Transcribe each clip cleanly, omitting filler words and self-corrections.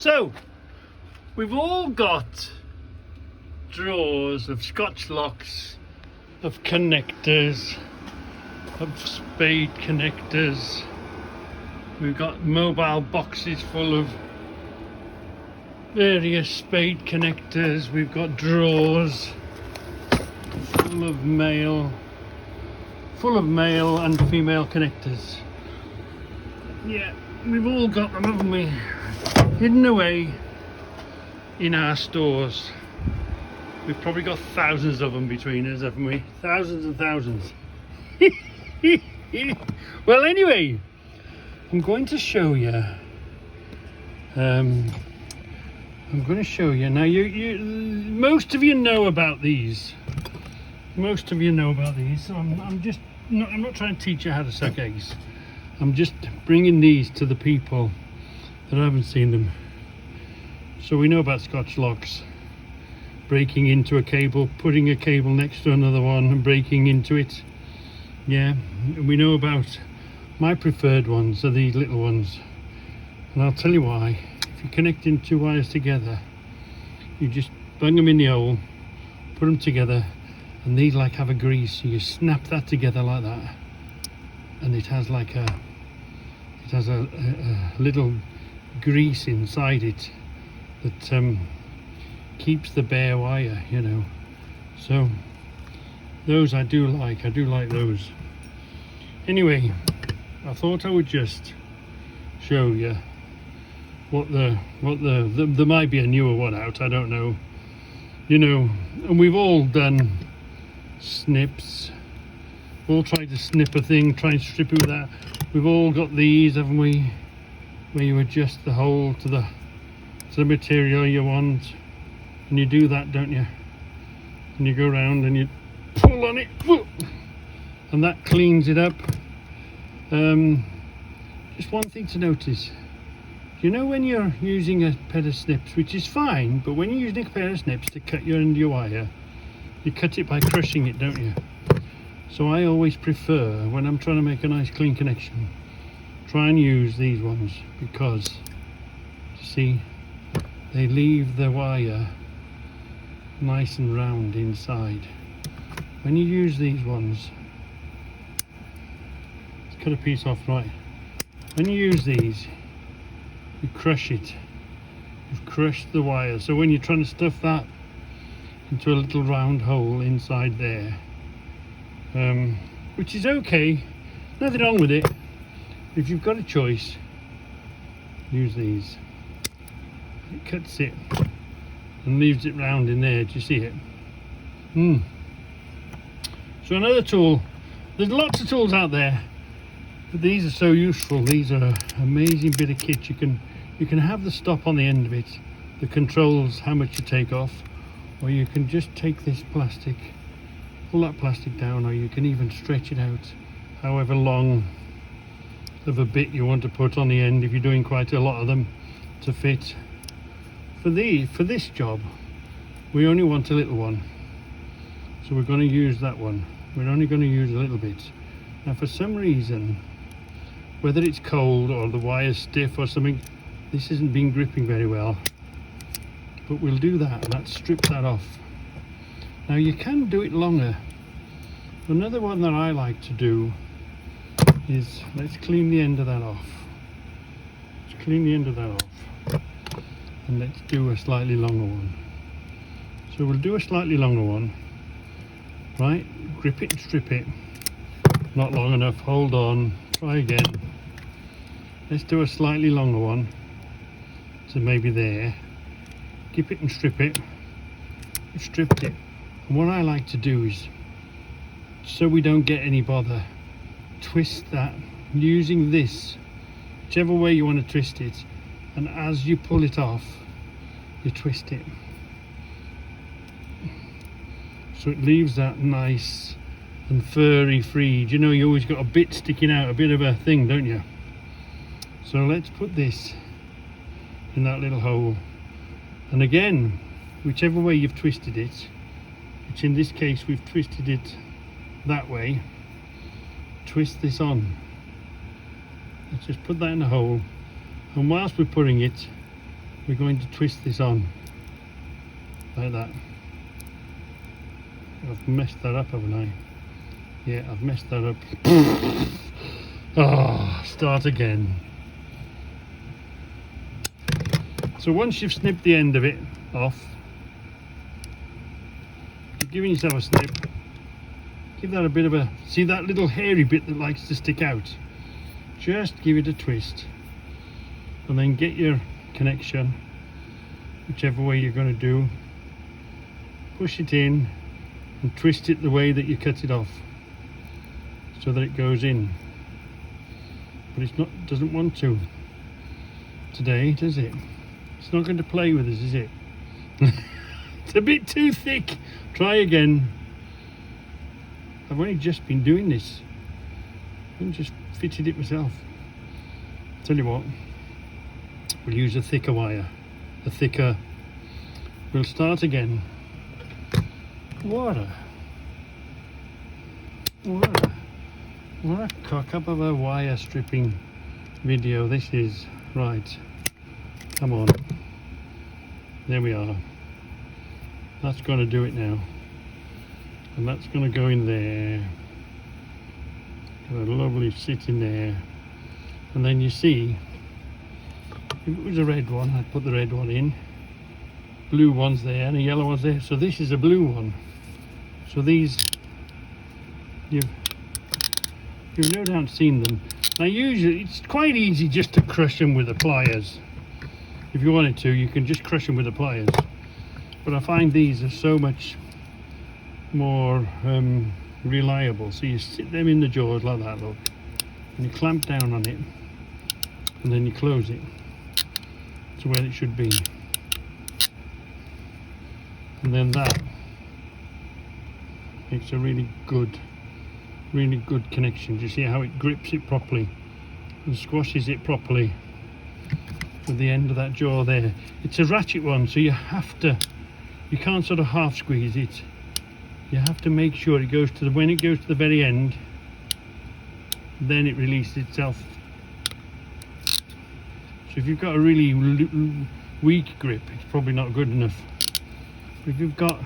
So, we've all got drawers of Scotch locks, of connectors, of spade connectors. We've got mobile boxes full of various spade connectors. We've got drawers full of male and female connectors. Yeah, we've all got them, haven't we? Hidden away in our stores. We've probably got thousands of them between us, haven't we? Thousands and thousands. Well, anyway, I'm going to show you. I'm going to show you now. Most of you know about these. Most of you know about these. So I'm not trying to teach you how to suck eggs. I'm just bringing these to the people that haven't seen them. So we know about Scotch locks, breaking into a cable, putting a cable next to another one and breaking into it. Yeah, we know about my preferred ones are these little ones, and I'll tell you why. If you're connecting two wires together, you just bung them in the hole, put them together, and these like have a grease, so you snap that together like that, and it has like a little grease inside it that keeps the bare wire, you know. So those I do like those. Anyway, I thought I would just show you what there might be a newer one out, I don't know, you know. And we've all done snips, all tried to snip a thing, try and strip it with that. We've all got these, haven't we, where you adjust the hole to the material you want, and you do that, don't you? And you go around and you pull on it, and that cleans it up. Just one thing to notice, you know, when you're using a pair of snips, which is fine, but when you're using a pair of snips to cut your end of your wire, you cut it by crushing it, don't you? So I always prefer, when I'm trying to make a nice clean connection, try and use these ones, because you see, they leave the wire nice and round inside. When you use these ones, let's cut a piece off, right? When you use these, you crush it. You've crushed the wire. So when you're trying to stuff that into a little round hole inside there, which is okay, nothing wrong with it. If you've got a choice, use these. It cuts it and leaves it round in there. Do you see it? So another tool, there's lots of tools out there, but these are so useful. These are an amazing bit of kit. You can have the stop on the end of it that controls how much you take off, or you can just take this plastic, pull that plastic down, or you can even stretch it out however long of a bit you want to put on the end if you're doing quite a lot of them to fit. For this job, we only want a little one, so we're going to use that one. We're only going to use a little bit. Now, for some reason, whether it's cold or the wire's stiff or something, this isn't been gripping very well. But we'll do that. Let's strip that off. Now, you can do it longer. Another one that I like to do is, let's clean the end of that off. Let's clean the end of that off. And let's do a slightly longer one. So we'll do a slightly longer one. Right, grip it and strip it. Not long enough, hold on, try again. Let's do a slightly longer one. So maybe there. Grip it and strip it. We've stripped it. And what I like to do is, so we don't get any bother, twist that using this, whichever way you want to twist it, and as you pull it off, you twist it. So it leaves that nice and furry free. You know, you always got a bit sticking out, a bit of a thing, don't you? So let's put this in that little hole. And again, whichever way you've twisted it, which in this case we've twisted it that way, twist this on. Let's just put that in the hole, and whilst we're putting it, we're going to twist this on like that. I've messed that up, haven't I? Yeah, I've messed that up. Oh, start again. So once you've snipped the end of it off, you're giving yourself a snip. Give that a bit of a, see that little hairy bit that likes to stick out? Just give it a twist. And then get your connection, whichever way you're going to do. Push it in and twist it the way that you cut it off, so that it goes in. But it's not, doesn't want to today, does it? It's not going to play with us, is it? It's a bit too thick. Try again. I've only just been doing this. I just fitted it myself. Tell you what, we'll use a thicker wire. We'll start again. What a cock up of a wire stripping video this is. Right, come on. There we are. That's going to do it now. And that's going to go in there. Got a lovely sit in there. And then you see, if it was a red one, I'd put the red one in. Blue one's there and a yellow one's there. So this is a blue one. So these, you've no doubt seen them. Now usually it's quite easy just to crush them with the pliers. If you wanted to, you can just crush them with the pliers. But I find these are so much more reliable. So you sit them in the jaws like that, look, and you clamp down on it, and then you close it to where it should be, and then that makes a really good connection. Do you see how it grips it properly and squashes it properly with the end of that jaw there? It's a ratchet one, so you can't sort of half squeeze it. You have to make sure it goes to when it goes to the very end, then it releases itself. So if you've got a really weak grip, it's probably not good enough. But if you've got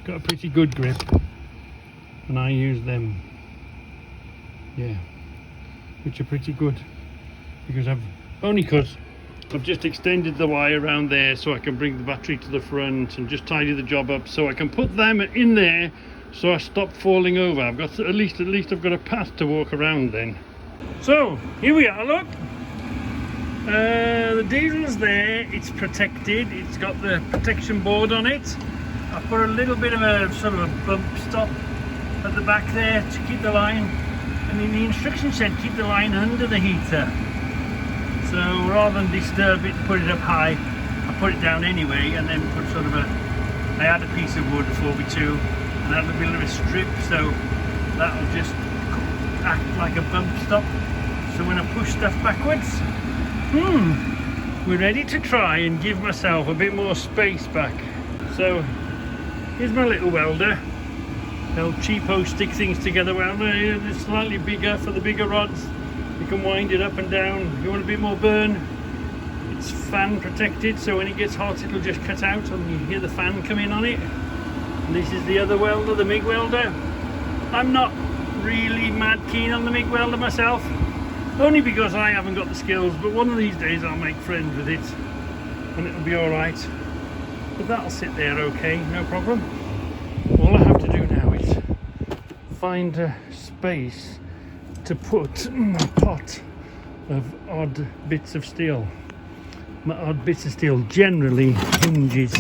a pretty good grip, and I use them, yeah, which are pretty good, because I've just extended the wire around there so I can bring the battery to the front and just tidy the job up so I can put them in there so I stop falling over. I've got at least I've got a path to walk around then. So here we are, look. The diesel's there, it's protected, it's got the protection board on it. I put a little bit of a sort of a bump stop at the back there to keep the line, and in the instruction said keep the line under the heater. So rather than disturb it, put it up high, I put it down anyway, and then put sort of I had a piece of wood 4x2 and had a bit of a strip, so that'll just act like a bump stop. So when I push stuff backwards, we're ready to try and give myself a bit more space back. So here's my little welder. They'll cheapo stick things together welder. It's slightly bigger for the bigger rods. You can wind it up and down. If you want a bit more burn, it's fan protected, so when it gets hot it'll just cut out and you hear the fan come in on it. And this is the other welder, the MIG welder. I'm not really mad keen on the MIG welder myself, only because I haven't got the skills, but one of these days I'll make friends with it and it'll be alright. But that'll sit there okay, no problem. All I have to do now is find a space to put my pot of odd bits of steel. My odd bits of steel, generally hinges,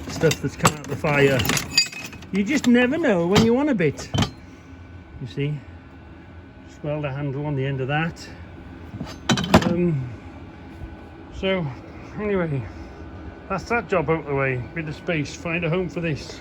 stuff that's come out of the fire. You just never know when you want a bit. You see, just weld a handle on the end of that. So anyway, that's that job out of the way. Bit of space, find a home for this.